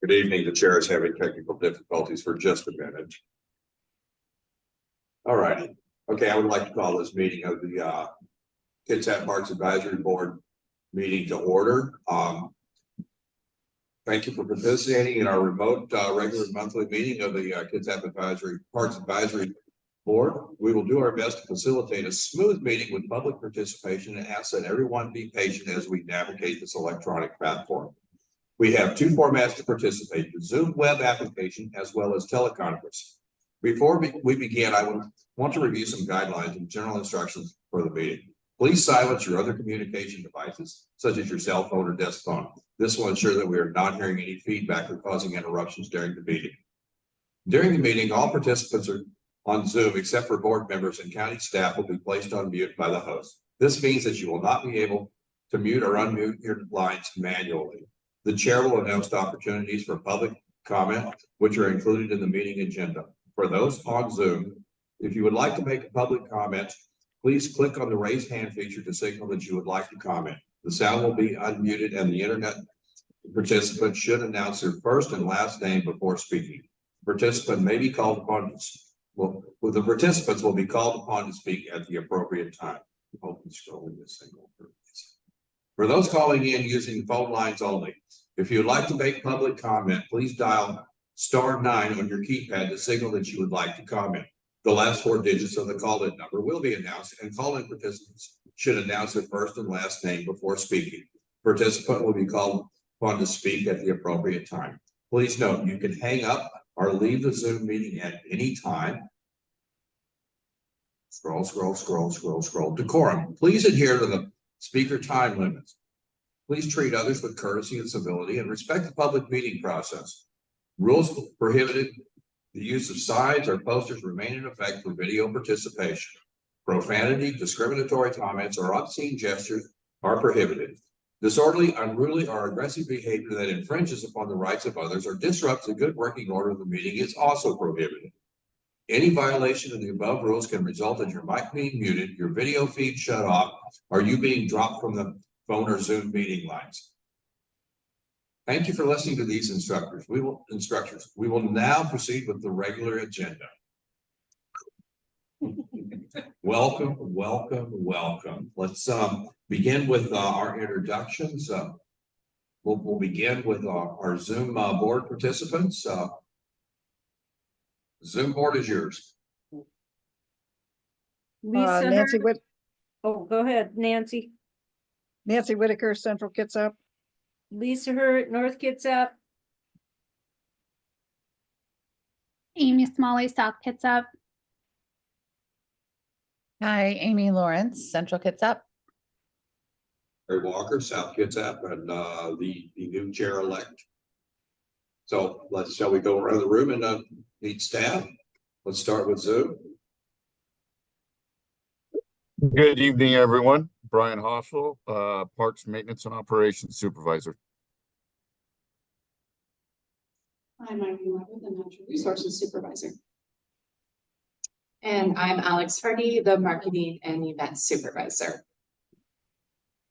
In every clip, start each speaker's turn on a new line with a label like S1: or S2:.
S1: Good evening. The chair is having technical difficulties for just a minute. All righty. Okay, I would like to call this meeting of the Kitsap Parks Advisory Board meeting to order. Thank you for participating in our remote regular monthly meeting of the Kitsap Parks Advisory Board. We will do our best to facilitate a smooth meeting with public participation and ask that everyone be patient as we navigate this electronic platform. We have two formats to participate: the Zoom web application as well as teleconference. Before we begin, I want to review some guidelines and general instructions for the meeting. Please silence your other communication devices, such as your cell phone or desk phone. This will ensure that we are not hearing any feedback or causing interruptions during the meeting. During the meeting, all participants are on Zoom, except for board members and county staff, will be placed on mute by the host. This means that you will not be able to mute or unmute your lines manually. The chair will announce the opportunities for public comment, which are included in the meeting agenda. For those on Zoom, if you would like to make a public comment, please click on the raise hand feature to signal that you would like to comment. The sound will be unmuted and the internet participant should announce their first and last name before speaking. Participant may be called upon the participants will be called upon to speak at the appropriate time. Scrolling this thing over. For those calling in using phone lines only, if you'd like to make public comment, please dial *9 on your keypad to signal that you would like to comment. The last 4 digits of the call-in number will be announced, and call-in participants should announce their first and last name before speaking. Participant will be called upon to speak at the appropriate time. Please note, you can hang up or leave the Zoom meeting at any time. Scroll. Decorum. Please adhere to the speaker time limits. Please treat others with courtesy and civility and respect the public meeting process. Rules prohibited the use of signs or posters remain in effect for video participation. Profanity, discriminatory comments, or obscene gestures are prohibited. Disorderly, unruly, or aggressive behavior that infringes upon the rights of others or disrupts the good working order of the meeting is also prohibited. Any violation of the above rules can result in your mic being muted, your video feed shut off, or you being dropped from the phone or Zoom meeting lines. Thank you for listening to these instructions. We will now proceed with the regular agenda. Welcome. Let's begin with our introductions. We'll begin with our Zoom board participants. Zoom board is yours.
S2: Lisa
S3: Nancy
S2: Oh, go ahead, Nancy.
S3: Nancy Whitaker, Central Kitsap.
S2: Lisa Hurt, North Kitsap.
S4: Amy Smalley, South Kitsap.
S5: Hi, Amy Lawrence, Central Kitsap.
S1: Barry Walker, South Kitsap, and the new chair-elect. So shall we go around the room and meet staff? Let's start with Zoom.
S6: Good evening, everyone. Brian Hossel, Parks Maintenance and Operations Supervisor.
S7: I'm Irene Weber, the Natural Resources Supervisor. And I'm Alex Hardy, the Marketing and Events Supervisor.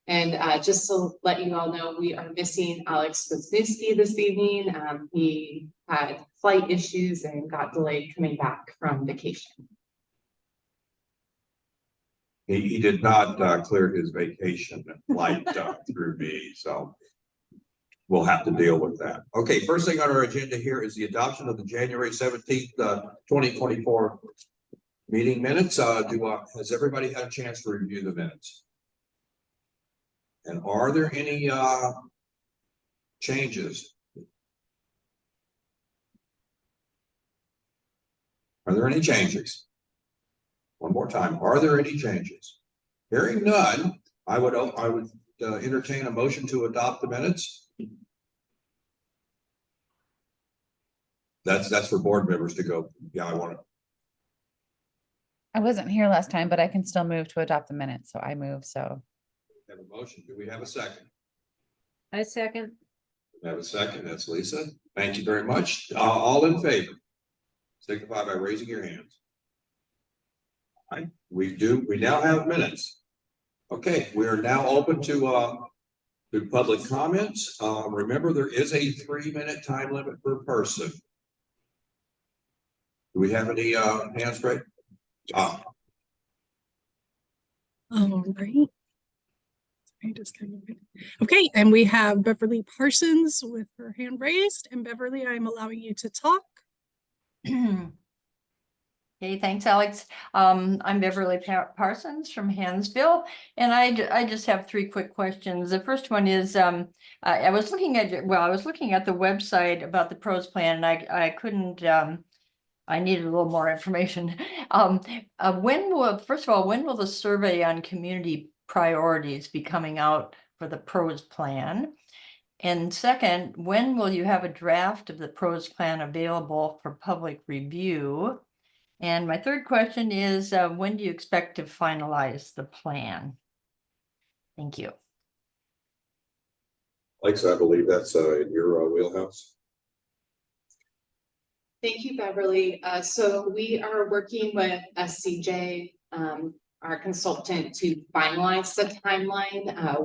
S7: And just to let you all know, we are missing Alex Wisniewski this evening. He had flight issues and got delayed coming back from vacation.
S1: He did not clear his vacation flight through me, so we'll have to deal with that. Okay, first thing on our agenda here is the adoption of the January 17th, 2024 meeting minutes. Has everybody had a chance to review the minutes? And are there any changes? Are there any changes? One more time. Are there any changes? Hearing none, I would entertain a motion to adopt the minutes. That's for board members to go. Yeah,
S5: I wasn't here last time, but I can still move to adopt the minutes, so I move. So
S1: have a motion. Do we have a second?
S2: I second.
S1: We have a second. That's Lisa. Thank you very much. All in favor, signify by raising your hands. All right. We now have minutes. Okay, we are now open to To public comments, remember there is a 3-minute time limit per person. Do we have any hands raised?
S8: All right. Sorry, just kind of- Okay, and we have Beverly Parsons with her hand raised. And Beverly, I'm allowing you to talk.
S9: Okay, thanks, Alex. I'm Beverly Parsons from Hansville, and I just have 3 quick questions. The first one is, I was looking at, I was looking at the website about the pros plan, and I couldn't, I needed a little more information. First of all, when will the survey on community priorities be coming out for the pros plan? And second, when will you have a draft of the pros plan available for public review? And my third question is, when do you expect to finalize the plan? Thank you.
S1: Alex, I believe that's in your wheelhouse.
S7: Thank you, Beverly. So we are working with SCJ, our consultant, to finalize the timeline. I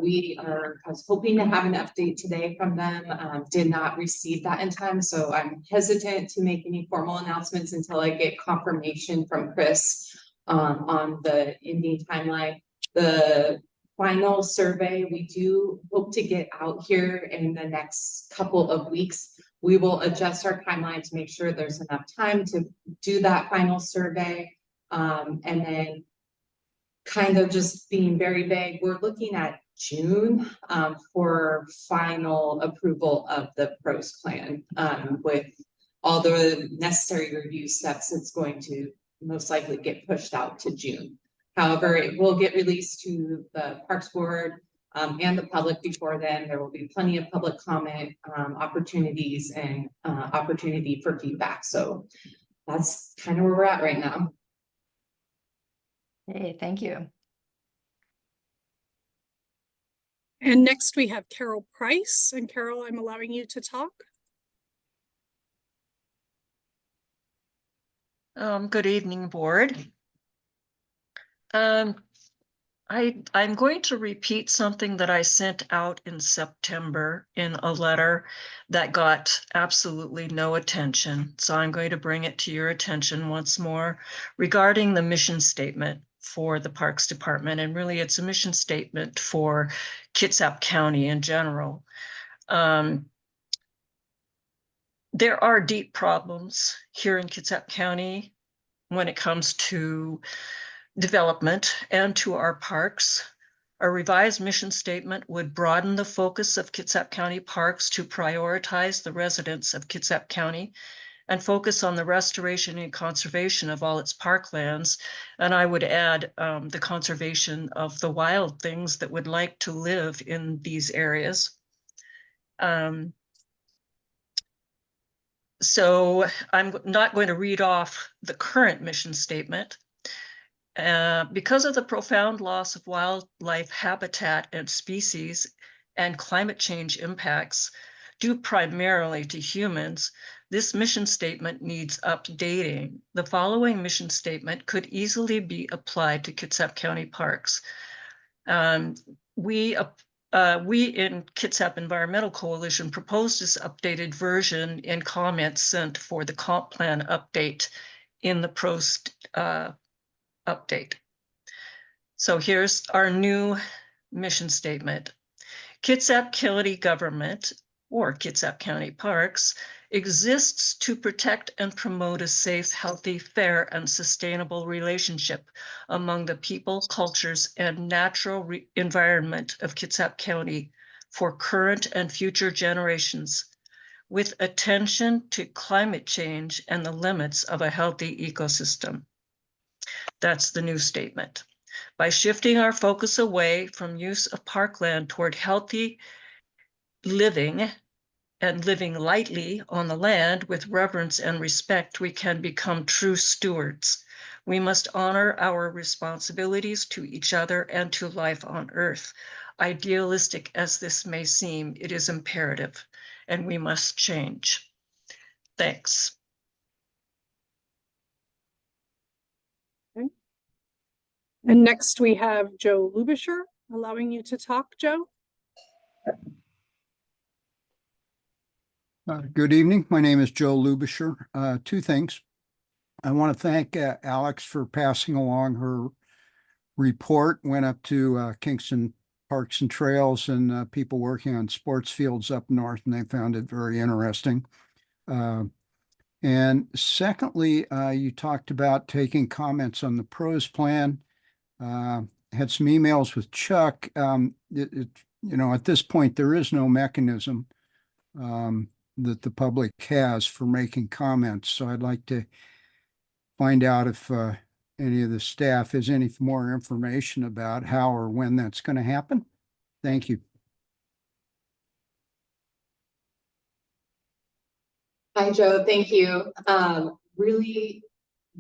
S7: was hoping to have an update today from them, did not receive that in time. So I'm hesitant to make any formal announcements until I get confirmation from Chris on the ending timeline. The final survey, we do hope to get out here in the next couple of weeks. We will adjust our timeline to make sure there's enough time to do that final survey. And then kind of just being very vague, we're looking at June for final approval of the pros plan. With all the necessary review steps, it's going to most likely get pushed out to June. However, it will get released to the Parks Board and the public before then. There will be plenty of public comment opportunities and opportunity for feedback. So that's kind of where we're at right now.
S9: Hey, thank you.
S8: And next we have Carol Price. And Carol, I'm allowing you to talk.
S10: Good evening, board. I'm going to repeat something that I sent out in September in a letter that got absolutely no attention. So I'm going to bring it to your attention once more regarding the mission statement for the Parks Department. And really it's a mission statement for Kitsap County in general. There are deep problems here in Kitsap County when it comes to development and to our parks. A revised mission statement would broaden the focus of Kitsap County Parks to prioritize the residents of Kitsap County and focus on the restoration and conservation of all its parklands. And I would add the conservation of the wild things that would like to live in these areas. So I'm not going to read off the current mission statement. Because of the profound loss of wildlife habitat and species and climate change impacts due primarily to humans, this mission statement needs updating. The following mission statement could easily be applied to Kitsap County Parks. We in Kitsap Environmental Coalition proposed this updated version in comments sent for the comp plan update in the pros update. So here's our new mission statement. Kitsap County government, or Kitsap County Parks, exists to protect and promote a safe, healthy, fair, and sustainable relationship among the people, cultures, and natural environment of Kitsap County for current and future generations, with attention to climate change and the limits of a healthy ecosystem. That's the new statement. By shifting our focus away from use of parkland toward healthy living and living lightly on the land with reverence and respect, we can become true stewards. We must honor our responsibilities to each other and to life on earth. Idealistic as this may seem, it is imperative, and we must change. Thanks.
S8: And next we have Joe Lubisher, allowing you to talk, Joe.
S11: Good evening. My name is Joe Lubisher. Two things. I want to thank Alex for passing along her report. Went up to Kingston Parks and Trails and people working on sports fields up north, and they found it very interesting. And secondly, you talked about taking comments on the pros plan. Had some emails with Chuck. At this point, there is no mechanism that the public has for making comments. So I'd like to find out if any of the staff has any more information about how or when that's going to happen. Thank you.
S7: Hi, Joe. Thank you. Really,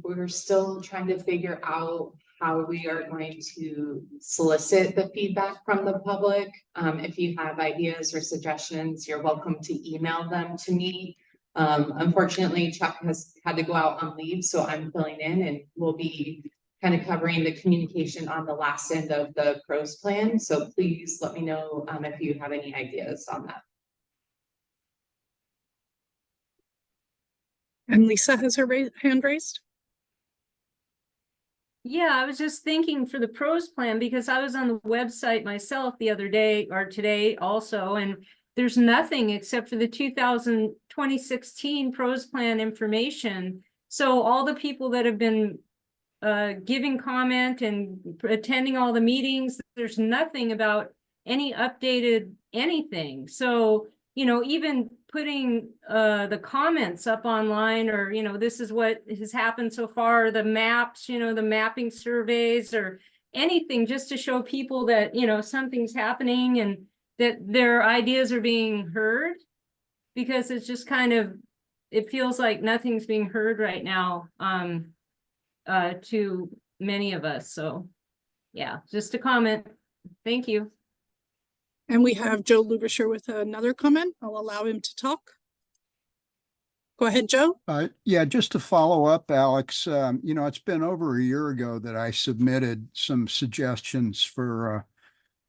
S7: we're still trying to figure out how we are going to solicit the feedback from the public. If you have ideas or suggestions, you're welcome to email them to me. Unfortunately, Chuck has had to go out on leave, so I'm filling in and we'll be kind of covering the communication on the last end of the pros plan. So please let me know if you have any ideas on that.
S8: And Lisa has her hand raised.
S2: Yeah, I was just thinking for the pros plan, because I was on the website myself the other day or today also, and there's nothing except for the 2016 pros plan information. So all the people that have been giving comment and attending all the meetings, there's nothing about any updated anything. So, even putting the comments up online, or, this is what has happened so far, the maps, the mapping surveys or anything, just to show people that, something's happening and that their ideas are being heard, because it's just it feels like nothing's being heard right now to many of us. So yeah, just a comment. Thank you.
S8: And we have Joe Lubisher with another comment. I'll allow him to talk. Go ahead, Joe.
S11: Yeah, just to follow up, Alex, it's been over a year ago that I submitted some suggestions for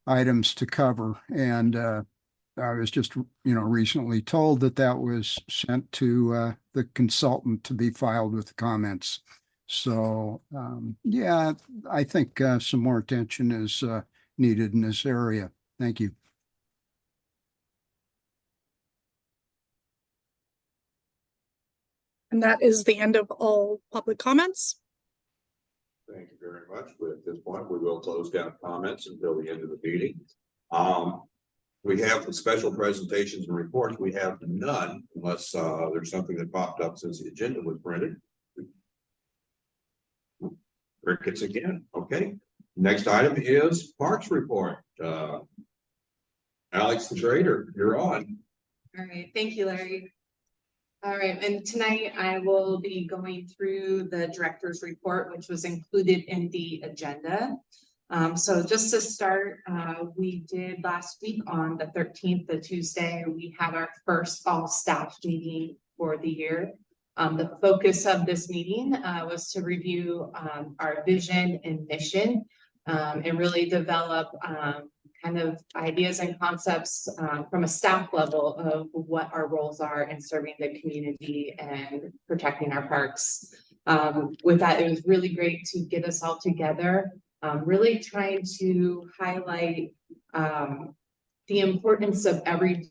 S11: items to cover. And I was just, recently told that that was sent to the consultant to be filed with comments. So, yeah, I think some more attention is needed in this area. Thank you.
S8: And that is the end of all public comments.
S1: Thank you very much. At this point, we will close down comments until the end of the meeting. We have the special presentations and reports. We have none unless there's something that popped up since the agenda was printed. Crickets again. Okay. Next item is Parks report. Alex the Trader, you're on.
S7: All right. Thank you, Larry. All right, and tonight I will be going through the director's report, which was included in the agenda. So just to start, we did last week on the 13th, the Tuesday, we had our first fall staff meeting for the year. The focus of this meeting was to review our vision and mission and really develop kind of ideas and concepts from a staff level of what our roles are in serving the community and protecting our parks. With that, it was really great to get us all together, really trying to highlight the importance of every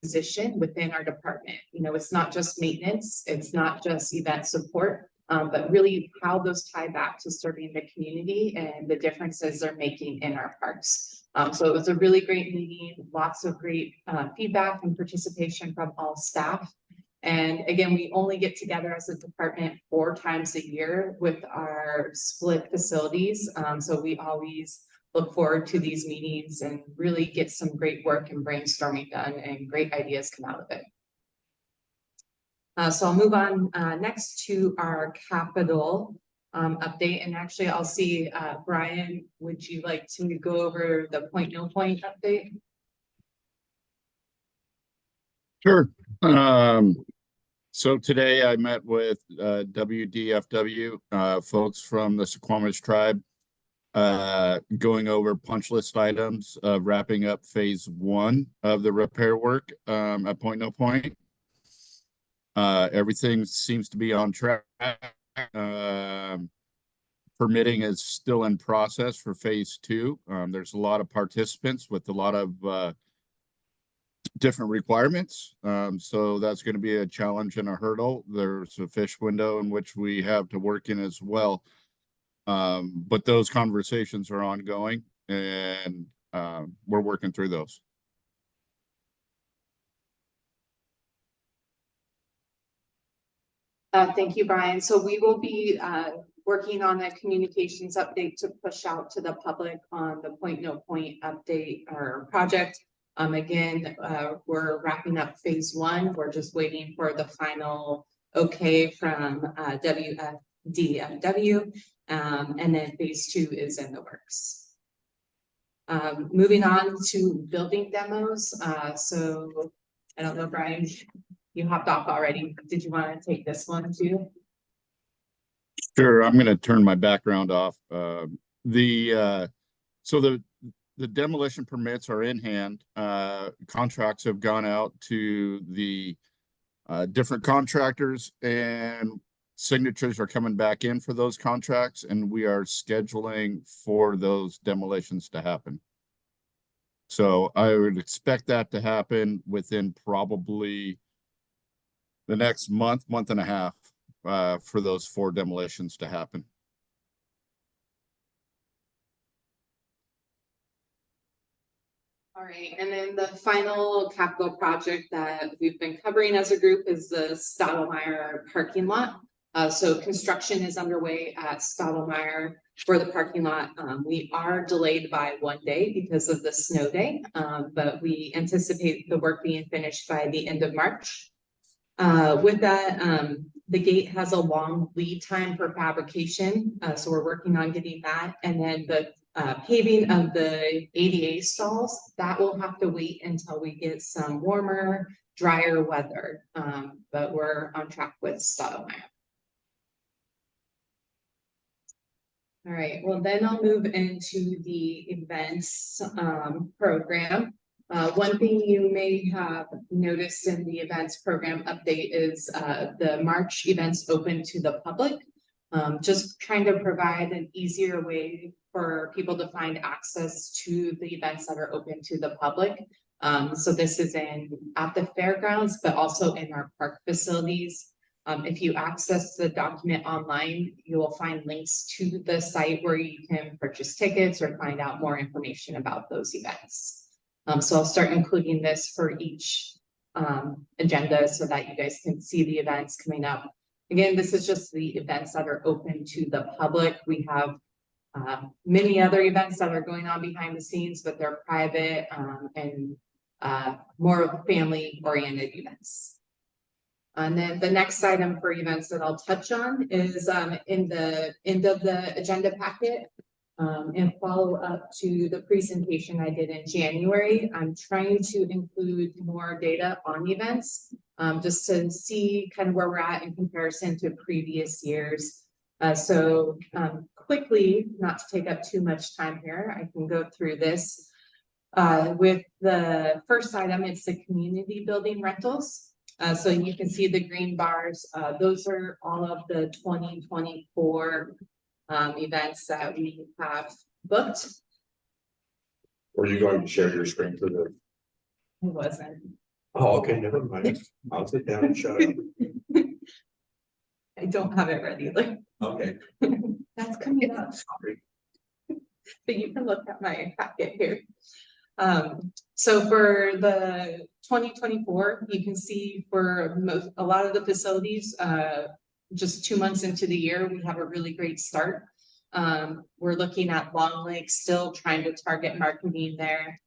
S7: position within our department. It's not just maintenance, it's not just event support, but really how those tie back to serving the community and the differences they're making in our parks. So it was a really great meeting, lots of great feedback and participation from all staff. And again, we only get together as a department 4 times a year with our split facilities. So we always look forward to these meetings and really get some great work and brainstorming done and great ideas come out of it. So I'll move on next to our capital update. And actually I'll see, Brian, would you like to go over the point, no point update?
S6: Sure. So today I met with WDFW, folks from the Suquamish tribe. going over punch list items, wrapping up phase 1 of the repair work at Point No Point. Everything seems to be on track. Permitting is still in process for phase 2. There's a lot of participants with a lot of different requirements. So that's going to be a challenge and a hurdle. There's a fish window in which we have to work in as well. But those conversations are ongoing, and we're working through those.
S7: Thank you, Brian. So we will be working on a communications update to push out to the public on the Point No Point update or project. Again, we're wrapping up phase 1. We're just waiting for the final okay from WFDFW, and then phase 2 is in the works. Moving on to building demos. So I don't know, Brian, you hopped off already. Did you want to take this one too?
S6: Sure, I'm going to turn my background off. So the demolition permits are in hand. Contracts have gone out to the different contractors, and signatures are coming back in for those contracts, and we are scheduling for those demolitions to happen. So I would expect that to happen within probably the next month and a half for those 4 demolitions to happen.
S7: All right, and then the final capital project that we've been covering as a group is the Stottlemyre parking lot. So construction is underway at Stottlemyre for the parking lot. We are delayed by 1 day because of the snow day, but we anticipate the work being finished by the end of March. With that, the gate has a long lead time for fabrication, so we're working on getting that. And then the paving of the ADA stalls, that will have to wait until we get some warmer, drier weather, but we're on track with Stottlemyre. All right, well then I'll move into the events program. One thing you may have noticed in the events program update is the March events open to the public. Just trying to provide an easier way for people to find access to the events that are open to the public. So this is at the fairgrounds, but also in our park facilities. If you access the document online, you will find links to the site where you can purchase tickets or find out more information about those events. So I'll start including this for each agenda so that you guys can see the events coming up. Again, this is just the events that are open to the public. We have many other events that are going on behind the scenes, but they're private and more of family-oriented events. And then the next item for events that I'll touch on is in the end of the agenda packet. And follow up to the presentation I did in January. I'm trying to include more data on events, just to see kind of where we're at in comparison to previous years. So quickly, not to take up too much time here, I can go through this. With the first item, it's the community building rentals. So you can see the green bars. Those are all of the 2024 events that we have booked.
S1: Were you going to share your screen for the?
S7: It wasn't.
S1: Oh, okay, never mind. I'll sit down and shut up.
S7: I don't have it ready. Like,
S1: Okay.
S7: that's coming up.
S1: Sorry.
S7: But you can look at my packet here. So for the 2024, you can see for a lot of the facilities, just 2 months into the year, we have a really great start. We're looking at Long Lake, still trying to target marketing there.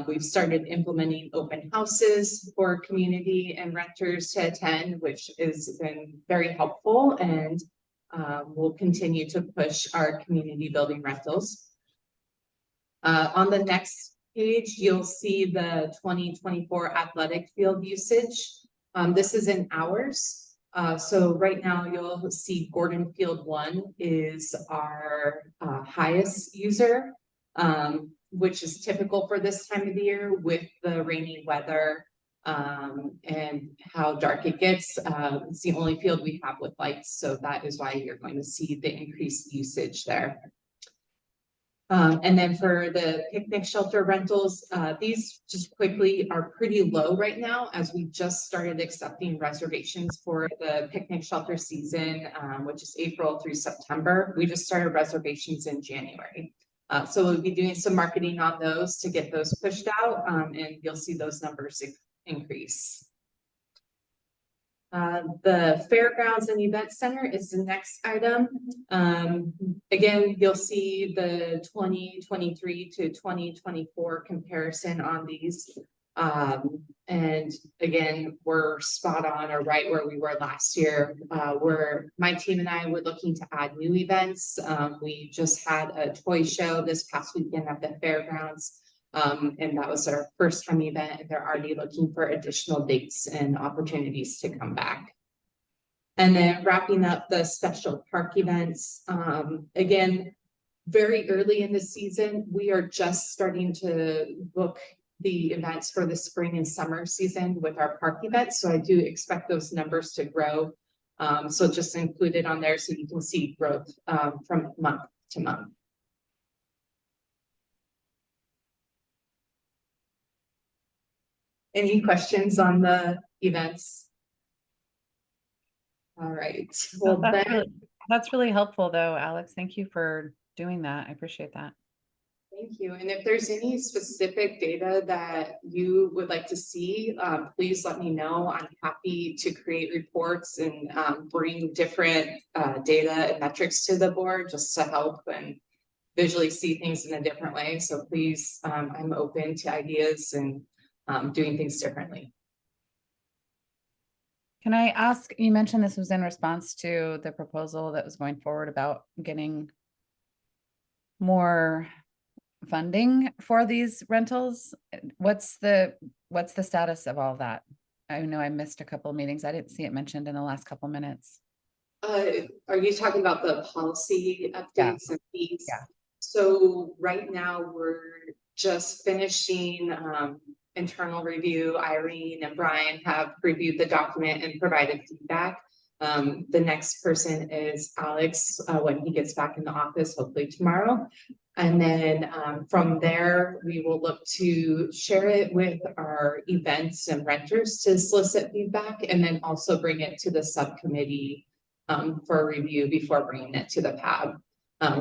S7: We've started implementing open houses for community and renters to attend, which has been very helpful, and we'll continue to push our community building rentals. On the next page, you'll see the 2024 athletic field usage. This is in hours. So right now you'll see Gordon Field 1 is our highest user, which is typical for this time of the year with the rainy weather and how dark it gets. It's the only field we have with lights, so that is why you're going to see the increased usage there. And then for the picnic shelter rentals, these just quickly are pretty low right now as we just started accepting reservations for the picnic shelter season, which is April through September. We just started reservations in January. So we'll be doing some marketing on those to get those pushed out, and you'll see those numbers increase. The fairgrounds and event center is the next item. Again, you'll see the 2023 to 2024 comparison on these. And again, we're spot on or right where we were last year. Where my team and I were looking to add new events. We just had a toy show this past weekend at the fairgrounds. And that was our first time event, and they're already looking for additional dates and opportunities to come back. And then wrapping up the special park events, again, very early in the season, we are just starting to book the events for the spring and summer season with our park events. So I do expect those numbers to grow. So just include it on there so you can see growth from month to month. Any questions on the events? All right. Well,
S5: That's really helpful though, Alex. Thank you for doing that. I appreciate that.
S7: thank you. And if there's any specific data that you would like to see, please let me know. I'm happy to create reports and bring different data and metrics to the board just to help and visually see things in a different way. So please, I'm open to ideas and doing things differently.
S5: Can I ask, you mentioned this was in response to the proposal that was going forward about getting more funding for these rentals. What's the status of all that? I know I missed a couple of meetings. I didn't see it mentioned in the last couple of minutes.
S7: Are you talking about the policy updates and fees?
S5: Yeah.
S7: So right now we're just finishing internal review. Irene and Brian have reviewed the document and provided feedback. The next person is Alex when he gets back in the office, hopefully tomorrow. And then from there, we will look to share it with our events and renters to solicit feedback, and then also bring it to the subcommittee for review before bringing it to the PAB.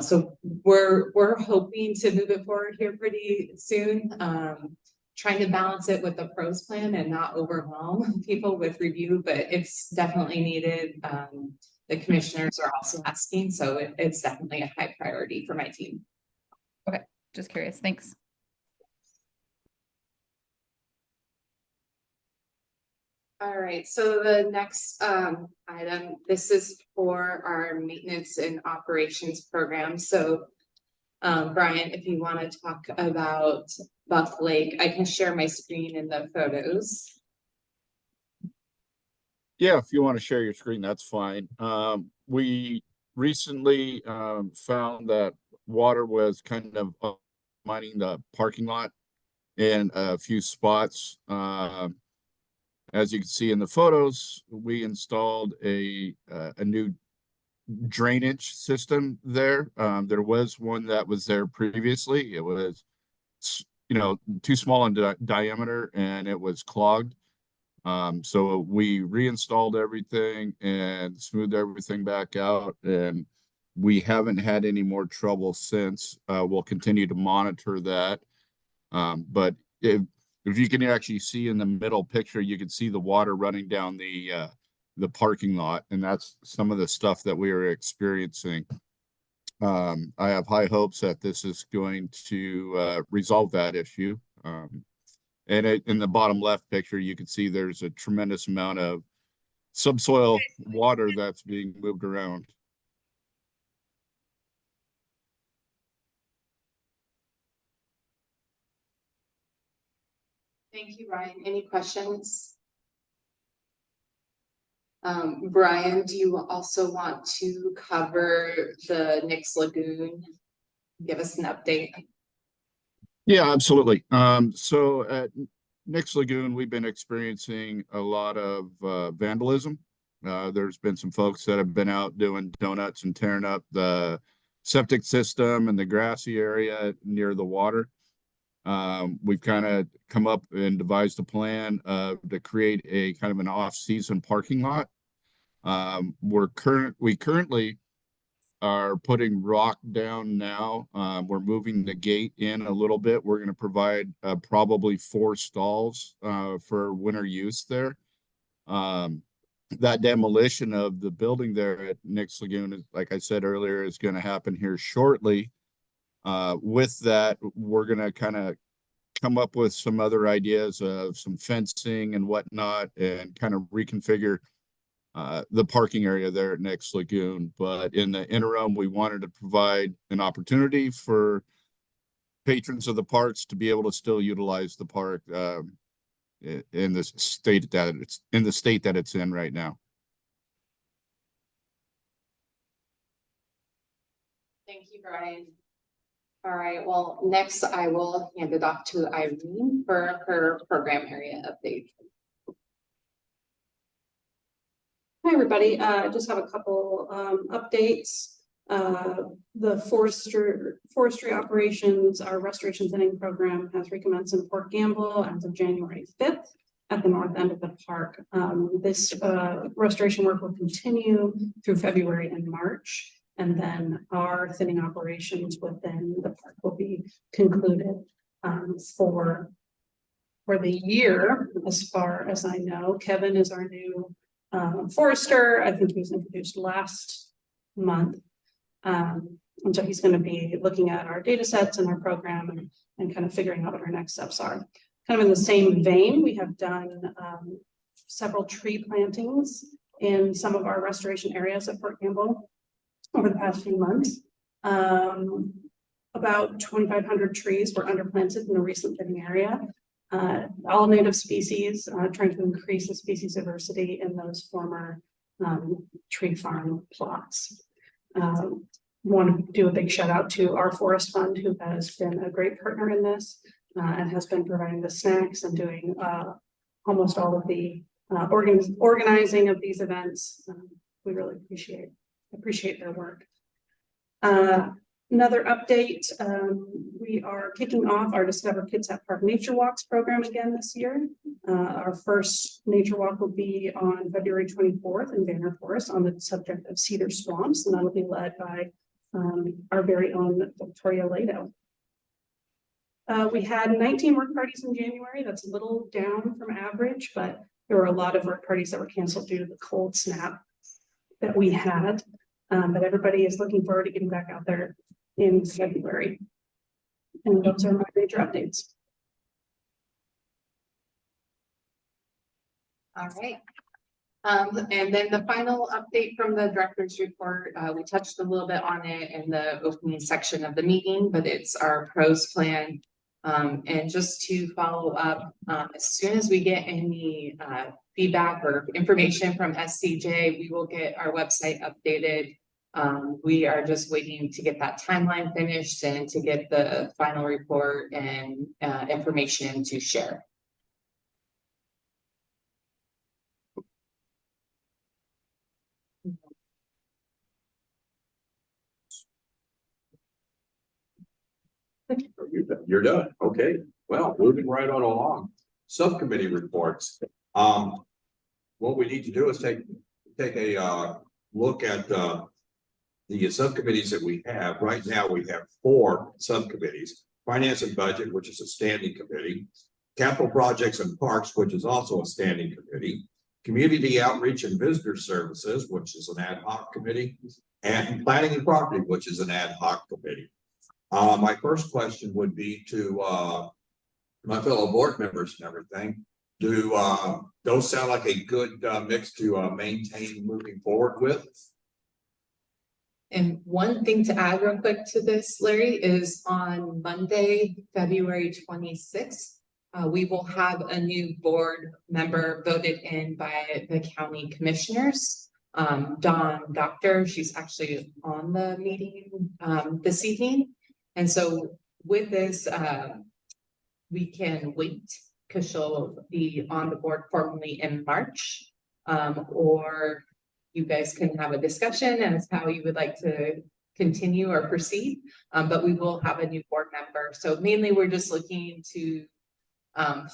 S7: So we're hoping to move it forward here pretty soon. Trying to balance it with the pros plan and not overwhelm people with review, but it's definitely needed. The commissioners are also asking, so it's definitely a high priority for my team.
S5: Okay, just curious. Thanks.
S7: All right, so the next item, this is for our maintenance and operations program. So Brian, if you want to talk about Buck Lake, I can share my screen in the photos.
S6: Yeah, if you want to share your screen, that's fine. We recently found that water was kind of mining the parking lot in a few spots. As you can see in the photos, we installed a new drainage system there. There was one that was there previously. It was, too small in diameter, and it was clogged. So we reinstalled everything and smoothed everything back out, and we haven't had any more trouble since. We'll continue to monitor that. But if you can actually see in the middle picture, you can see the water running down the parking lot, and that's some of the stuff that we are experiencing. I have high hopes that this is going to resolve that issue. And in the bottom left picture, you can see there's a tremendous amount of subsoil water that's being moved around.
S7: Thank you, Ryan. Any questions? Brian, do you also want to cover the Nix Lagoon? Give us an update.
S6: Yeah, absolutely. So at Nix Lagoon, we've been experiencing a lot of vandalism. There's been some folks that have been out doing donuts and tearing up the septic system and the grassy area near the water. We've kind of come up and devised a plan to create a kind of an off-season parking lot. We currently are putting rock down now. We're moving the gate in a little bit. We're going to provide probably 4 stalls for winter use there. That demolition of the building there at Nix Lagoon, like I said earlier, is going to happen here shortly. With that, we're going to kind of come up with some other ideas of some fencing and whatnot and kind of reconfigure the parking area there at Nix Lagoon. But in the interim, we wanted to provide an opportunity for patrons of the parks to be able to still utilize the park in the state that it's in right now.
S7: Thank you, Brian. All right, well, next I will hand it off to Irene for her program area update.
S12: Hi, everybody. I just have a couple updates. The forestry operations, our restoration thinning program has recommenced in Port Gamble as of January 5th at the north end of the park. This restoration work will continue through February and March, and then our thinning operations within the park will be concluded for the year. As far as I know, Kevin is our new forester. I think he was introduced last month. And so he's going to be looking at our data sets and our program and kind of figuring out what our next steps are. Kind of in the same vein, we have done several tree plantings in some of our restoration areas at Port Gamble over the past few months. About 2,500 trees were underplanted in the recent thinning area. All native species, trying to increase the species diversity in those former tree farm plots. Want to do a big shout out to our forest fund, who has been a great partner in this and has been providing the snacks and doing almost all of the organizing of these events. We really appreciate their work. Another update, we are kicking off our Discover Kitsap Park Nature Walks program again this year. Our first nature walk will be on February 24th in Banner Forest on the subject of cedar swamps, and that will be led by our very own Victoria Lado. We had 19 work parties in January. That's a little down from average, but there were a lot of work parties that were canceled due to the cold snap that we had. But everybody is looking forward to getting back out there in February. And those are my major updates.
S7: All right. And then the final update from the director's report, we touched a little bit on it in the opening section of the meeting, but it's our pros plan. And just to follow up, as soon as we get any feedback or information from SCJ, we will get our website updated. We are just waiting to get that timeline finished and to get the final report and information to share.
S1: You're done. Okay. Well, moving right on along. Subcommittee reports. What we need to do is take a look at the subcommittees that we have. Right now, we have 4 subcommittees: Finance and Budget, which is a standing committee; Capital Projects and Parks, which is also a standing committee; Community Outreach and Visitor Services, which is an ad hoc committee; and Planning and Property, which is an ad hoc committee. My first question would be to my fellow board members and everything. Do those sound like a good mix to maintain moving forward with?
S7: And one thing to add real quick to this, Larry, is on Monday, February 26th, we will have a new board member voted in by the county commissioners. Dawn Doctor, she's actually on the meeting this evening. And so with this, we can wait because she'll be on the board formally in March. Or you guys can have a discussion as how you would like to continue or proceed. But we will have a new board member. So mainly we're just looking to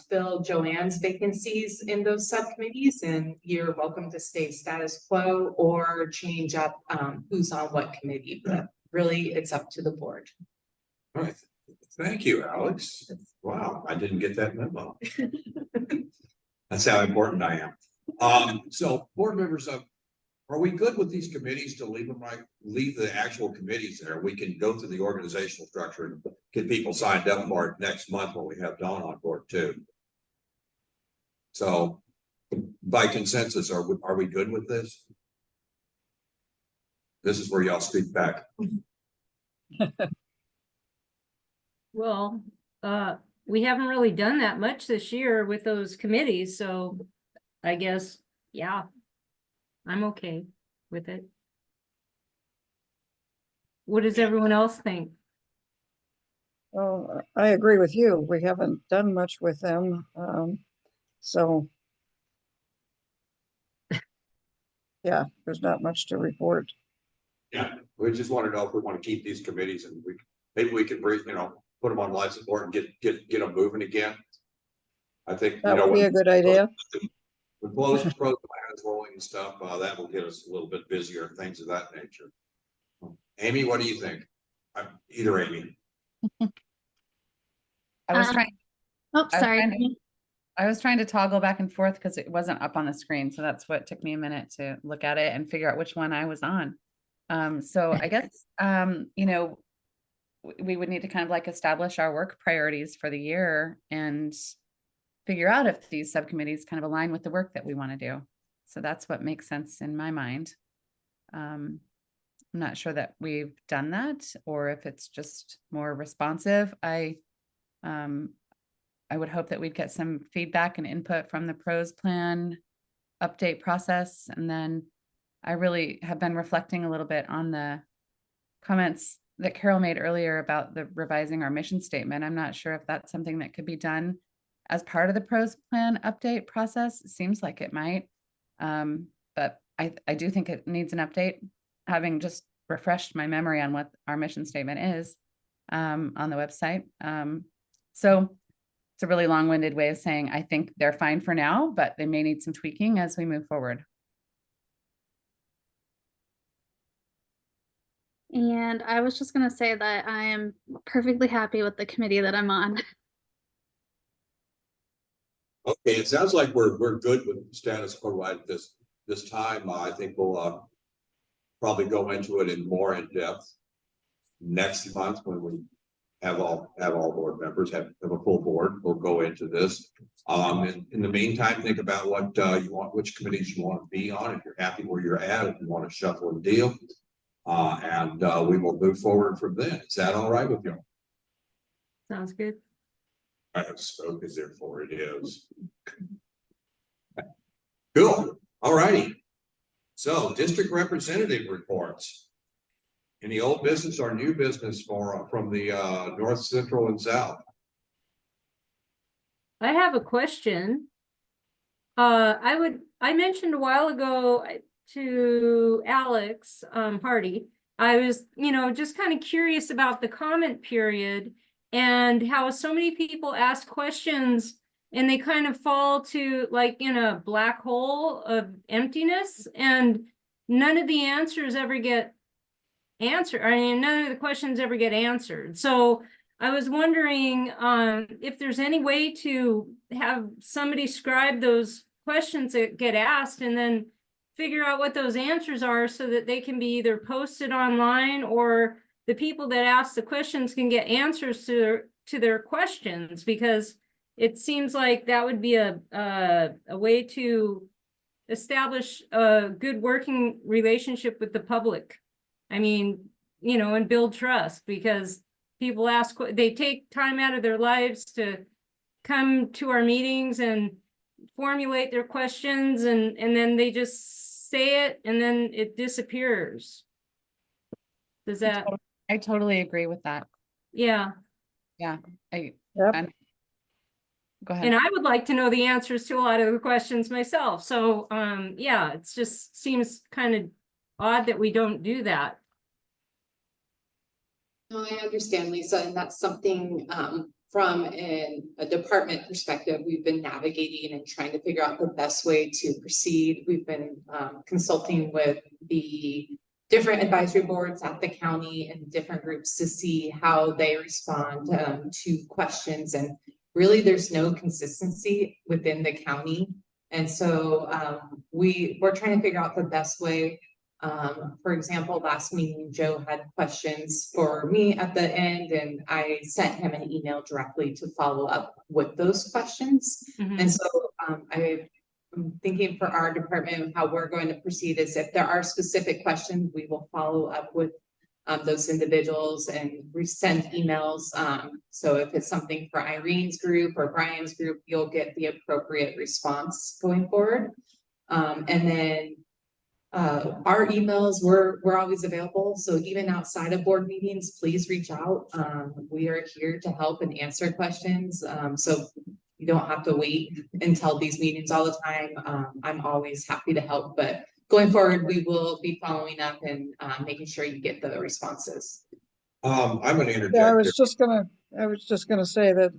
S7: fill Joanne's vacancies in those subcommittees, and you're welcome to stay status quo or change up who's on what committee, but really it's up to the board.
S1: All right. Thank you, Alex. Wow, I didn't get that memo. That's how important I am. So board members, are we good with these committees to leave them leave the actual committees there? We can go through the organizational structure and get people signed up for it next month when we have Dawn on board too. So by consensus, are we good with this? This is where y'all speak back.
S2: Well, we haven't really done that much this year with those committees, so I guess, yeah, I'm okay with it. What does everyone else think?
S3: Well, I agree with you. We haven't done much with them. So yeah, there's not much to report.
S1: Yeah, we just want to know if we want to keep these committees, and maybe we can bring, put them on life support and get them moving again. I think
S3: That would be a good idea.
S1: With close pro plans rolling and stuff, that will get us a little bit busier and things of that nature. Amy, what do you think? Either Amy.
S4: Oh, sorry.
S5: I was trying to toggle back and forth because it wasn't up on the screen. So that's what took me a minute to look at it and figure out which one I was on. So I guess, we would need to kind of like establish our work priorities for the year and figure out if these subcommittees kind of align with the work that we want to do. So that's what makes sense in my mind. I'm not sure that we've done that or if it's just more responsive. I would hope that we'd get some feedback and input from the pros plan update process. And then I really have been reflecting a little bit on the comments that Carol made earlier about the revising our mission statement. I'm not sure if that's something that could be done as part of the pros plan update process. It seems like it might, but I do think it needs an update, having just refreshed my memory on what our mission statement is on the website. So it's a really long-winded way of saying I think they're fine for now, but they may need some tweaking as we move forward.
S4: And I was just going to say that I am perfectly happy with the committee that I'm on.
S1: Okay, it sounds like we're good with status quo right at this time. I think we'll probably go into it more in depth next month when we have all board members have a full board. We'll go into this. In the meantime, think about what you want, which committees you want to be on. If you're happy where you're at, if you want to shuffle and deal, and we will move forward from then. Is that all right with you?
S2: Sounds good.
S1: I have spoken, therefore it is. Cool. All righty. So district representative reports. Any old business or new business from the north, central, and south?
S2: I have a question. I mentioned a while ago to Alex Hardy, I was, just kind of curious about the comment period and how so many people ask questions and they kind of fall to like in a black hole of emptiness and none of the answers ever get answered. I mean, none of the questions ever get answered. So I was wondering if there's any way to have somebody scribe those questions that get asked and then figure out what those answers are so that they can be either posted online or the people that ask the questions can get answers to their questions, because it seems like that would be a way to establish a good working relationship with the public. I mean, and build trust, because people ask, they take time out of their lives to come to our meetings and formulate their questions and then they just say it and then it disappears. Does that,
S5: I totally agree with that.
S2: yeah.
S5: Yeah, I,
S3: Yep.
S5: I'm- go
S2: And
S5: ahead.
S2: I would like to know the answers to a lot of the questions myself. So, yeah, it's just seems kind of odd that we don't do that.
S7: No, I understand, Lisa, and that's something from a department perspective, we've been navigating and trying to figure out the best way to proceed. We've been consulting with the different advisory boards at the county and different groups to see how they respond to questions. And really, there's no consistency within the county. And so we're trying to figure out the best way. For example, last meeting, Joe had questions for me at the end, and I sent him an email directly to follow up with those questions.
S2: Mhm.
S7: And so I'm thinking for our department, how we're going to proceed is if there are specific questions, we will follow up with those individuals and resend emails. So if it's something for Irene's group or Brian's group, you'll get the appropriate response going forward. And then our emails, we're always available. So even outside of board meetings, please reach out. We are here to help and answer questions. So you don't have to wait until these meetings all the time. I'm always happy to help, but going forward, we will be following up and making sure you get the responses.
S1: I'm gonna interject.
S3: Yeah, I
S1: here.
S3: was just gonna say that,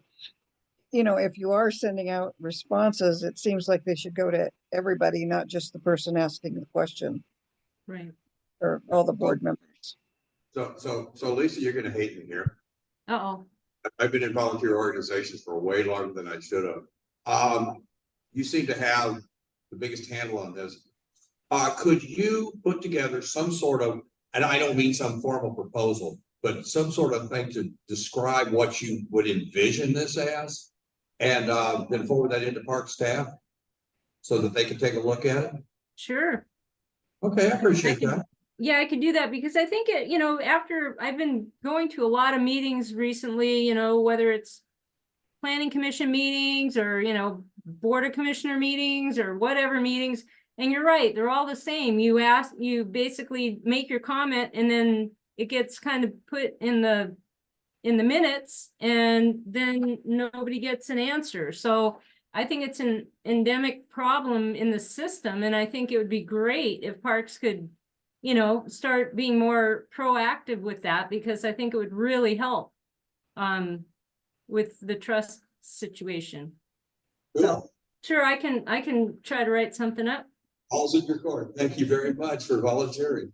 S3: you know, if you are sending out responses, it seems like they should go to everybody, not just the person asking the question
S2: Right.
S3: or all the board members.
S1: So Lisa, you're gonna hate me here.
S2: Uh-oh.
S1: I've been in volunteer organizations for way longer than I should have. You seem to have the biggest handle on this. Could you put together some sort of, and I don't mean some formal proposal, but some sort of thing to describe what you would envision this as? And then forward that into park staff so that they can take a look at it?
S2: Sure.
S1: Okay, I appreciate that.
S2: Yeah, I could do that because I think it, you know, after I've been going to a lot of meetings recently, you know, whether it's planning commission meetings or, you know, board of commissioner meetings or whatever meetings. And you're right, they're all the same. You basically make your comment and then it gets kind of put in the minutes and then nobody gets an answer. So I think it's an endemic problem in the system. And I think it would be great if parks could, you know, start being more proactive with that, because I think it would really help with the trust situation. So sure, I can try to write something up.
S1: All's in your court. Thank you very much for volunteering.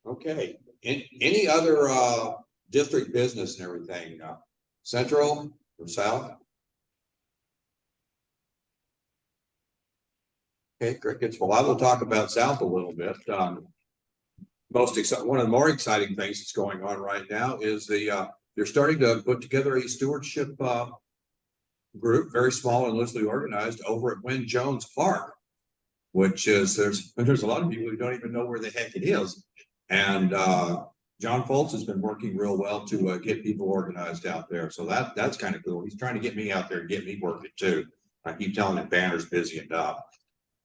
S1: Okay, any other district business and everything, central or south? Okay, crickets. Well, I will talk about south a little bit. One of the more exciting things that's going on right now is they're starting to put together a stewardship group, very small and loosely organized, over at Wynn Jones Park, which is there's a lot of people who don't even know where the heck it is. And John Foltz has been working real well to get people organized out there. So that's kind of cool. He's trying to get me out there and get me working too. I keep telling him Banner's busy enough.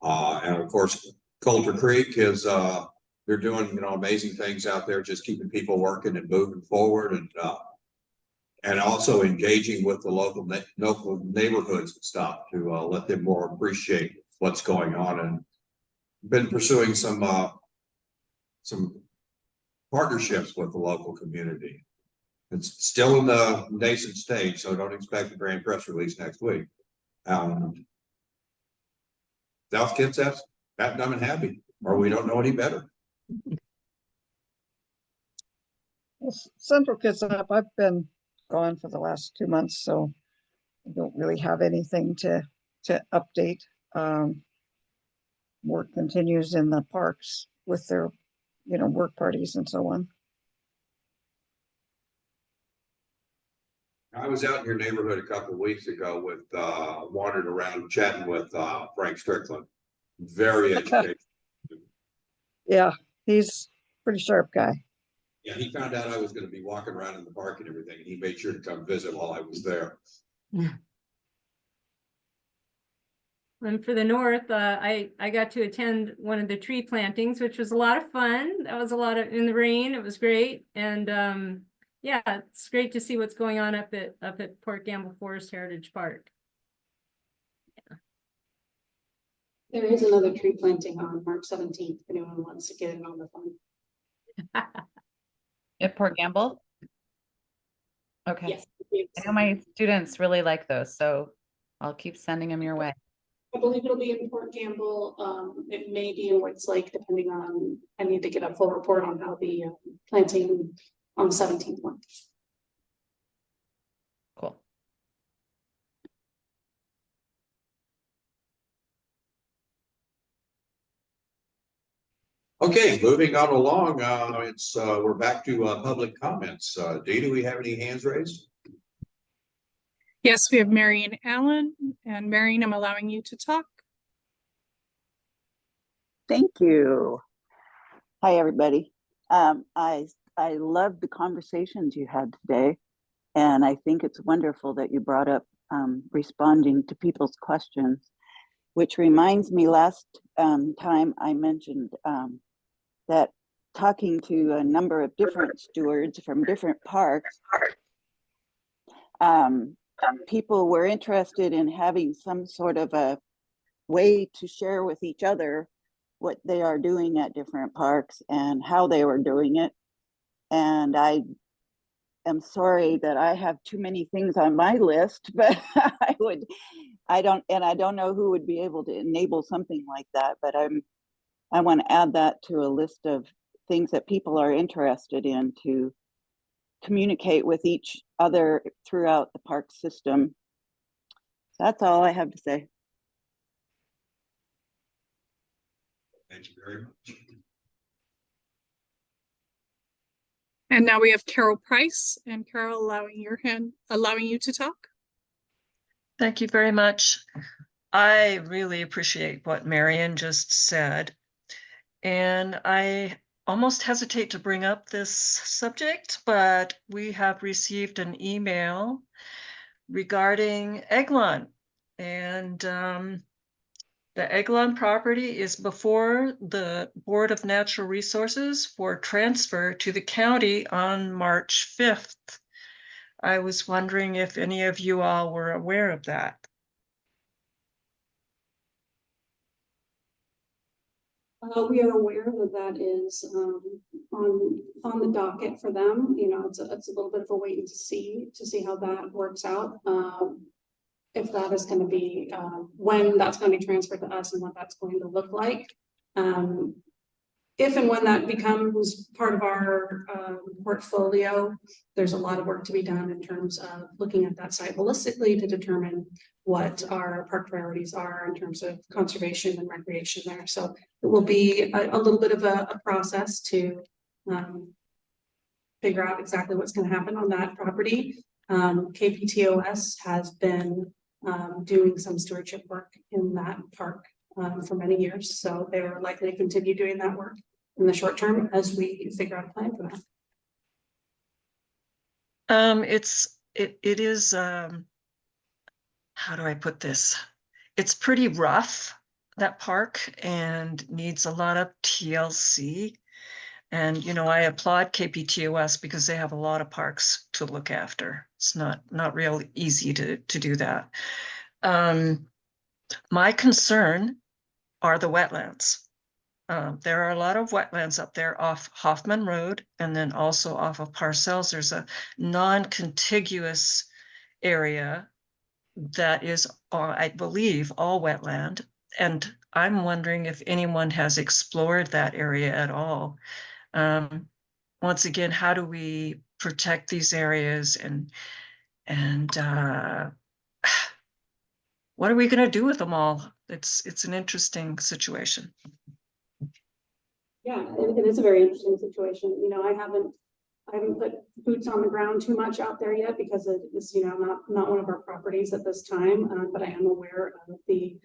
S1: And of course, Coulter Creek is they're doing, you know, amazing things out there, just keeping people working and moving forward, and also engaging with the local neighborhoods and stuff to let them more appreciate what's going on. And been pursuing some partnerships with the local community. It's still in the nascent stage, so don't expect a grand press release next week. South Kitsap, fat, dumb, and happy, or we don't know any better.
S3: Well, Central Kitsap, I've been gone for the last 2 months, so I don't really have anything to update. Work continues in the parks with their, you know, work parties and so on.
S1: I was out in your neighborhood a couple of weeks ago with wandered around chatting with Frank Strickland. Very educated.
S3: Yeah, he's a pretty sharp guy.
S1: Yeah, he found out I was gonna be walking around in the park and everything, and he made sure to come visit while I was there.
S2: And for the north, I got to attend one of the tree plantings, which was a lot of fun. That was a lot of in the rain. It was great. And yeah, it's great to see what's going on up at Port Gamble Forest Heritage Park.
S12: There is another tree planting on March 17th, if anyone wants to get in on the fun.
S5: At Port Gamble? Okay.
S12: Yes.
S5: I know my students really like those, so I'll keep sending them your way.
S12: I believe it'll be in Port Gamble. It may be in Woods Lake, depending on, I need to get a full report on how the planting on the 17th went.
S5: Cool.
S1: Okay, moving on along, we're back to public comments. Dee, do we have any hands raised?
S8: Yes, we have Marion Allen, and Marion, I'm allowing you to talk.
S13: Thank you. Hi, everybody. I love the conversations you had today, and I think it's wonderful that you brought up responding to people's questions, which reminds me last time I mentioned that talking to a number of different stewards from different parks, people were interested in having some sort of a way to share with each other what they are doing at different parks and how they were doing it. And I am sorry that I have too many things on my list, but I don't know who would be able to enable something like that, but I want to add that to a list of things that people are interested in to communicate with each other throughout the park system. That's all I have to say.
S1: Thank you very much.
S8: And now we have Carol Price, and Carol, allowing you to talk.
S10: Thank you very much. I really appreciate what Marion just said. And I almost hesitate to bring up this subject, but we have received an email regarding Eglon. And the Eglon property is before the Board of Natural Resources for transfer to the county on March 5th. I was wondering if any of you all were aware of that.
S12: We are aware that that is on the docket for them. You know, it's a little bit of a wait and to see how that works out. If that is going to be when that's going to be transferred to us and what that's going to look like. If and when that becomes part of our portfolio, there's a lot of work to be done in terms of looking at that site holistically to determine what our park priorities are in terms of conservation and recreation there. So it will be a little bit of a process to figure out exactly what's going to happen on that property. KPTOS has been doing some stewardship work in that park for many years. So they are likely to continue doing that work in the short term as we figure out a plan for that.
S10: It is, how do I put this? It's pretty rough, that park, and needs a lot of TLC. And, you know, I applaud KPTOS because they have a lot of parks to look after. It's not real easy to do that. My concern are the wetlands. There are a lot of wetlands up there off Hoffman Road and then also off of Parcells. There's a non-contiguous area that is, I believe, all wetland. And I'm wondering if anyone has explored that area at all. Once again, how do we protect these areas and what are we going to do with them all? It's an interesting situation.
S12: Yeah, it is a very interesting situation. You know, I haven't put boots on the ground too much out there yet because it is, you know, not one of our properties at this time. But I am aware of the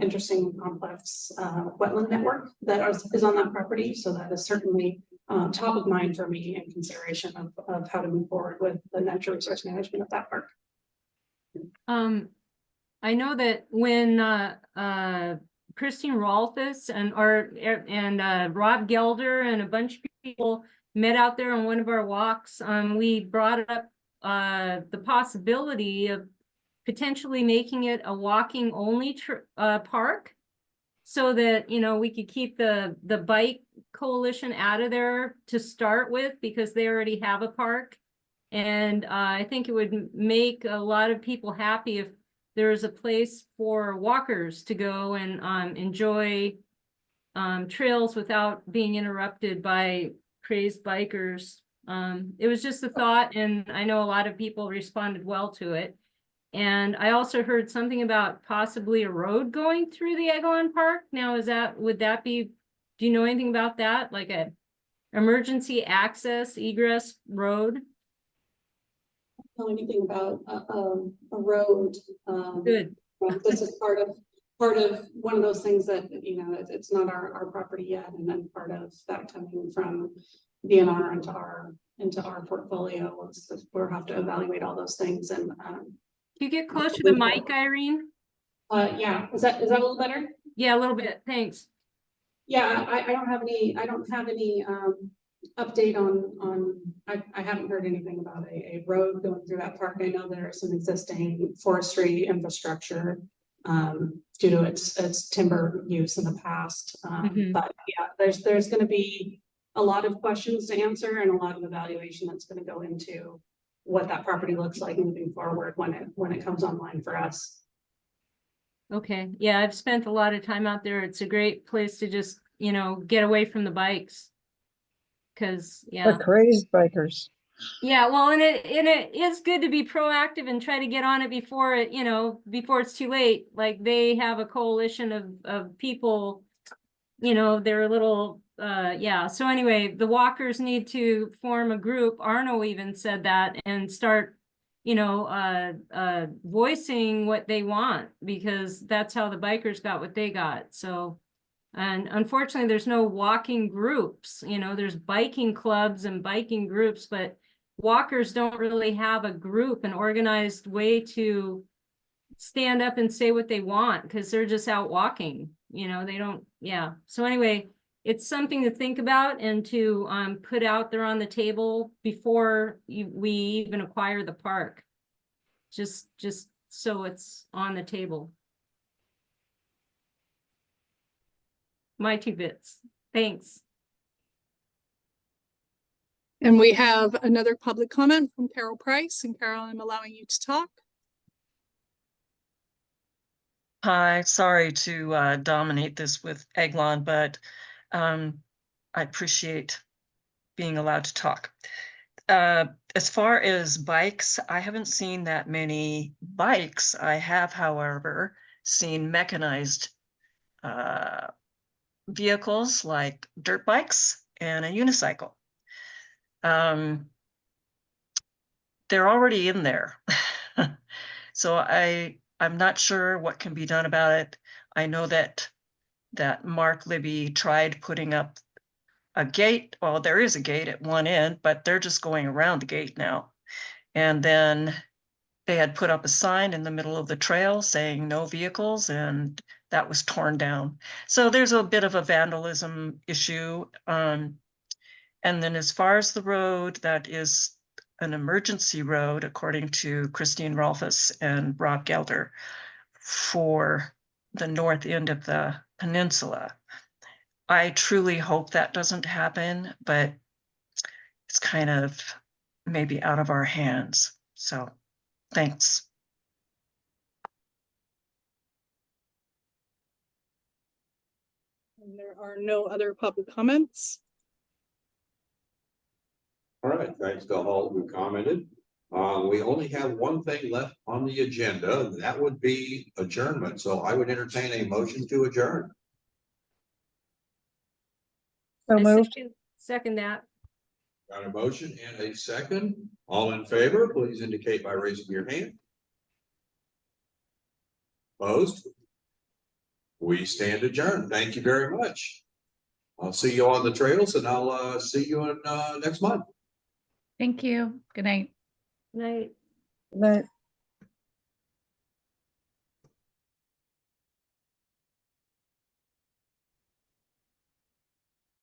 S12: interesting complex wetland network that is on that property. So that is certainly top of mind for me in consideration of how to move forward with the natural resource management of that park.
S2: I know that when Christine Rolfus and Rob Gelder and a bunch of people met out there on one of our walks, we brought up the possibility of potentially making it a walking only park, so that, you know, we could keep the bike coalition out of there to start with, because they already have a park. And I think it would make a lot of people happy if there is a place for walkers to go and enjoy trails without being interrupted by crazed bikers. It was just a thought, and I know a lot of people responded well to it. And I also heard something about possibly a road going through the Eglon Park. Now, would that be, do you know anything about that? Like a emergency access egress road?
S12: Know anything about a road.
S2: Good.
S12: This is part of one of those things that, you know, it's not our property yet, and then part of that coming from DNR into our portfolio. We'll have to evaluate all those things. And
S2: can you get closer to the mic, Irene?
S12: Yeah, is that a little better?
S2: Yeah, a little bit. Thanks.
S12: Yeah, I don't have any update on I haven't heard anything about a road going through that park. I know there is some existing forestry infrastructure due to its timber use in the past. But yeah, there's going to be a lot of questions to answer and a lot of evaluation that's going to go into what that property looks like moving forward when it comes online for us.
S2: Okay. Yeah, I've spent a lot of time out there. It's a great place to just, you know, get away from the bikes. Cause yeah.
S3: The crazed bikers.
S2: Yeah, well, and it is good to be proactive and try to get on it before it, you know, before it's too late. Like they have a coalition of people, you know, they're a little yeah. So anyway, the walkers need to form a group. Arno even said that, and start, you know, voicing what they want, because that's how the bikers got what they got. So, and unfortunately there's no walking groups, you know, there's biking clubs and biking groups, but walkers don't really have a group, an organized way to stand up and say what they want, because they're just out walking, you know, they don't, yeah. So anyway, it's something to think about and to put out there on the table before we even acquire the park. Just so it's on the table. My 2 bits. Thanks.
S8: And we have another public comment from Carol Price. And Carol, I'm allowing you to talk.
S10: Hi, sorry to dominate this with Eglon, but I appreciate being allowed to talk. As far as bikes, I haven't seen that many bikes. I have, however, seen mechanized vehicles like dirt bikes and a unicycle. They're already in there. So I'm not sure what can be done about it. I know that Mark Libby tried putting up a gate. Well, there is a gate at one end, but they're just going around the gate now. And then they had put up a sign in the middle of the trail saying no vehicles, and that was torn down. So there's a bit of a vandalism issue. And then as far as the road, that is an emergency road, according to Christine Rolfus and Rob Gelder, for the north end of the peninsula. I truly hope that doesn't happen, but it's kind of maybe out of our hands. So thanks.
S8: And there are no other public comments.
S1: All right, thanks to all who commented. We only have one thing left on the agenda, and that would be adjournment. So I would entertain a motion to adjourn.
S3: So moved.
S2: Second that.
S1: Got a motion and a second. All in favor, please indicate by raising your hand. Opposed? We stand adjourned. Thank you very much. I'll see you on the trails and I'll see you in next month.
S5: Thank you. Good night.
S2: Right.
S3: But